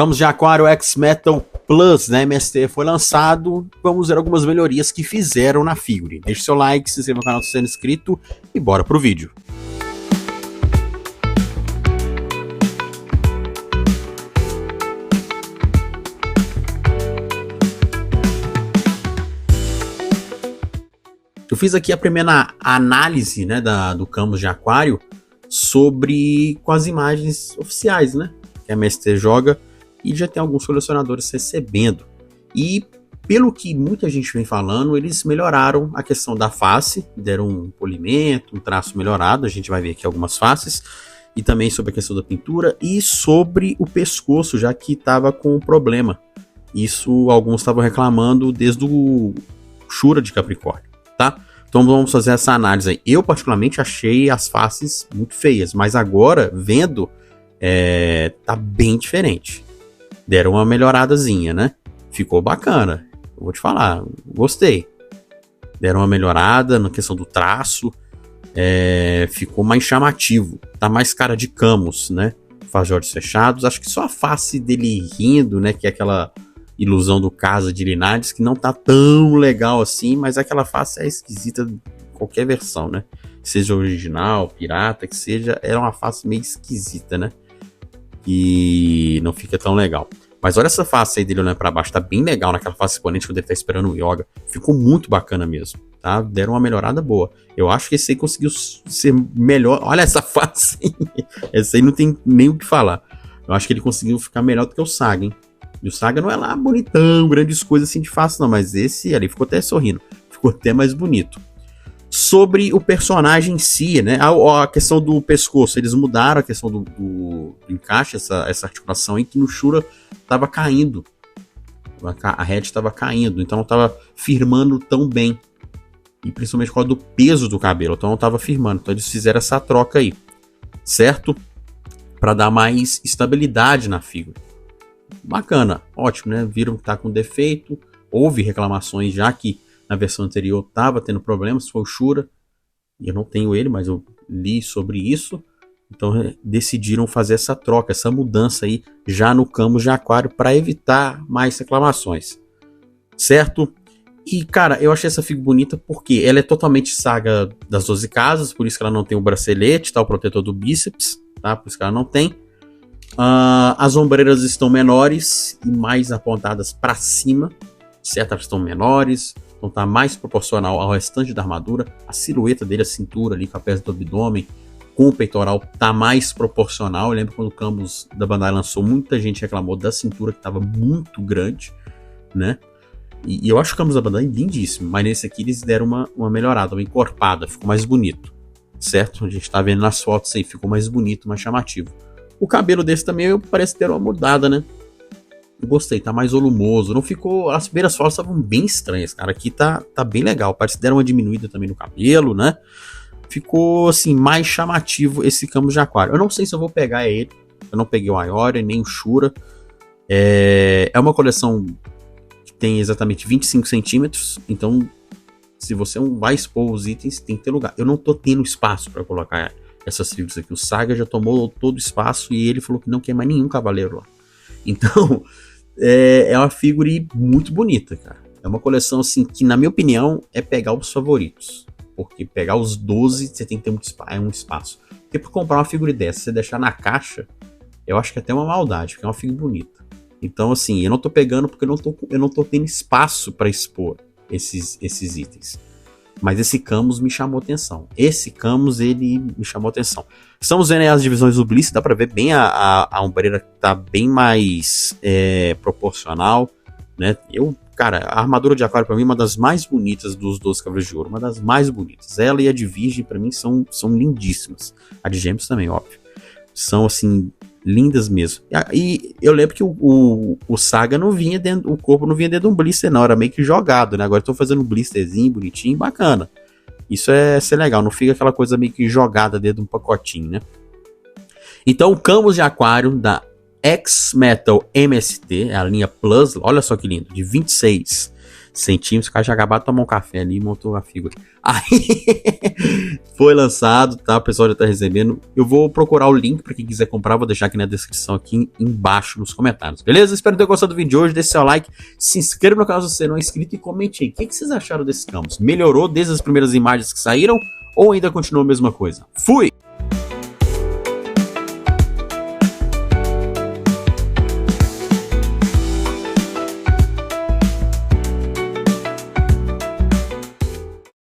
Camus de Aquário X-Metal Plus, né, MST, foi lançado. Vamos ver algumas melhorias que fizeram na figure. Deixe seu like, se inscreva no canal se sendo inscrito e bora pro vídeo. Eu fiz aqui a primeira análise, né, do Camus de Aquário com as imagens oficiais, né, que a MST joga, e já tem alguns colecionadores recebendo. E pelo que muita gente vem falando, eles melhoraram a questão da face, deram um polimento, um traço melhorado, a gente vai ver aqui algumas faces, e também sobre a questão da pintura e sobre o pescoço, já que estava com um problema. Isso alguns estavam reclamando desde o Shura de Capricórnio. Tá? Então vamos fazer essa análise aí. Eu particularmente achei as faces muito feias, mas agora, vendo, tá bem diferente. Deram uma melhoradazinha, né? Ficou bacana, eu vou te falar, gostei. Deram uma melhorada na questão do traço, ficou mais chamativo, tá mais cara de Camus, né? Faz de olhos fechados, acho que só a face dele rindo, né? Que é aquela ilusão do Casa de Linades, que não tá tão legal assim, mas aquela face é esquisita em qualquer versão, né? Seja original, pirata, que seja, era uma face meio esquisita, né? E não fica tão legal. Mas olha essa face aí dele olhando pra baixo, tá bem legal naquela face exponente quando ele tá esperando o Yoga. Ficou muito bacana mesmo, tá? Deram uma melhorada boa. Eu acho que esse aí conseguiu ser melhor. Olha essa face aí. Essa aí não tem nem o que falar. Eu acho que ele conseguiu ficar melhor do que o Saga, hein? E o Saga não é lá bonitão, grandes coisas assim de face não, mas esse ali ficou até sorrindo, ficou até mais bonito. Sobre o personagem em si, né, a questão do pescoço, eles mudaram a questão do encaixe, essa articulação aí que no Shura tava caindo, a head estava caindo, então não tava firmando tão bem, e principalmente por causa do peso do cabelo, então não tava firmando, então eles fizeram essa troca aí, certo? Para dar mais estabilidade na figura. Bacana, ótimo, né? Viram que tá com defeito, houve reclamações já que na versão anterior tava tendo problemas, foi o Shura, e eu não tenho ele, mas eu li sobre isso, então decidiram fazer essa troca, essa mudança aí já no Camus de Aquário para evitar mais reclamações, certo? E cara, eu achei essa figura bonita porque ela é totalmente Saga das 12 Casas, por isso que ela não tem o bracelete, tá? O protetor do bíceps, tá? Por isso que ela não tem. As ombreiras estão menores e mais apontadas para cima, certo? Elas estão menores, então tá mais proporcional ao restante da armadura. A silhueta dele, a cintura ali com a peça do abdômen, com o peitoral, tá mais proporcional. Eu lembro quando o Camus da Bandai lançou, muita gente reclamou da cintura que estava muito grande, né? E eu acho o Camus da Bandai lindíssimo, mas nesse aqui eles deram uma melhorada, uma encorpada, ficou mais bonito, certo? A gente tá vendo nas fotos aí, ficou mais bonito, mais chamativo. O cabelo desse também parece ter uma mudada, né? Eu gostei, tá mais volumoso. Não ficou. As primeiras fotos estavam bem estranhas, cara. Aqui tá bem legal. Parece que deram uma diminuída também no cabelo, né? Ficou assim, mais chamativo esse Camus de Aquário. Eu não sei se eu vou pegar ele. Eu não peguei o Ayori, nem o Shura. É uma coleção que tem exatamente 25 centímetros. Então, se você vai expor os itens, tem que ter lugar. Eu não tô tendo espaço para colocar essas figuras aqui. O Saga já tomou todo o espaço e ele falou que não quer mais nenhum cavaleiro lá. Então, é uma figura muito bonita, cara. É uma coleção, assim, que na minha opinião é pegar os favoritos. Porque pegar os 12, você tem que ter um espaço. Porque pra comprar uma figura dessa, você deixar na caixa, eu acho que é até uma maldade, porque é uma figura bonita. Então, assim, eu não tô pegando porque eu não tô tendo espaço para expor esses itens. Mas esse Camus me chamou atenção. Esse Camus, ele me chamou atenção. Estamos vendo aí as divisões do Bliss. Dá pra ver bem a ombreira que tá bem mais proporcional, né? Cara, a armadura de Aquário pra mim é uma das mais bonitas dos 12 Cavaleiros de Ouro. Uma das mais bonitas. Ela e a de Virgem pra mim são lindíssimas. A de Gêmeos também, óbvio. São, assim, lindas mesmo. E eu lembro que o Saga não vinha dentro, o corpo não vinha dentro de um blister não, era meio que jogado, né? Agora eu tô fazendo um blisterzinho, bonitinho, bacana. Isso é legal, não fica aquela coisa meio que jogada dentro de um pacotinho, né? Então o Camus de Aquário da X-Metal MST, é a linha Plus, olha só que lindo, de 26 centímetros, o cara já acabou de tomar um café ali e montou a figura. Aí foi lançado, tá? O pessoal já tá recebendo. Eu vou procurar o link pra quem quiser comprar, vou deixar aqui na descrição, aqui embaixo nos comentários, beleza? Espero ter gostado do vídeo de hoje, deixe seu like, se inscreva no canal se você não é inscrito e comente aí. O que vocês acharam desse campus? Melhorou desde as primeiras imagens que saíram ou ainda continua a mesma coisa? Fui!